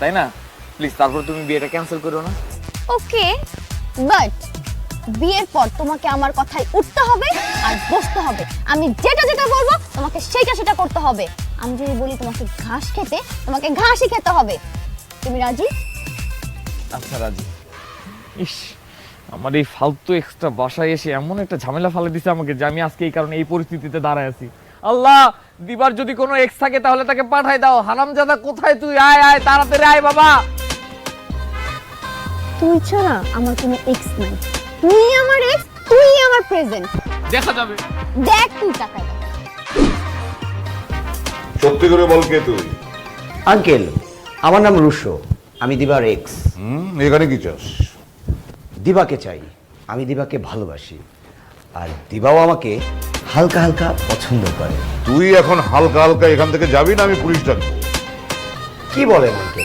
তাই না? প্লিজ তারপর তুমি বিয়েটা ক্যান্সেল করো না। ওকে, বাট বিয়ের পর তোমাকে আমার কথায় উঠতে হবে আর বসতে হবে। আমি যেটা যেটা বলবো তোমাকে সেটা করতে হবে। আমি যদি বলি তোমাকে ঘাস খেতে, তোমাকে ঘাসই খেতে হবে। তুমি রাজি? আচ্ছা রাজি। ইস, আমার এই ফালতু এক্সট্রা বাসায় এসে এমন একটা ঝামেলা ফেলে দিছে আমাকে যে আমি আজকে এই কারণে এই পরিস্থিতিতে দাঁড়ায় আছি। আল্লাহ, দিবার যদি কোনো এক্স থাকে তাহলে তাকে পাঠাই দাও। হারামজাদা কোথায় তুই? আয় আয়, তাড়াতাড়ি আয় বাবা। তুই ছাড়া আমার কোনো এক্স নাই। তুই আমার এক্স, তুই আমার প্রেজেন্ট। দেখা যাবে। দেখ তুই টাকা দে। সত্যি করে বল, কে তুই? আঙ্কেল, আমার নাম রুশো, আমি দিবার এক্স। এখানে কি চাস? দিবাকে চাই, আমি দিবাকে ভালোবাসি, আর দিবাও আমাকে হালকা হালকা পছন্দ করে। তুই এখন হালকা হালকা এখান থেকে যাবি না আমি পুলিশ ডাকবো? কি বলেন আঙ্কেল?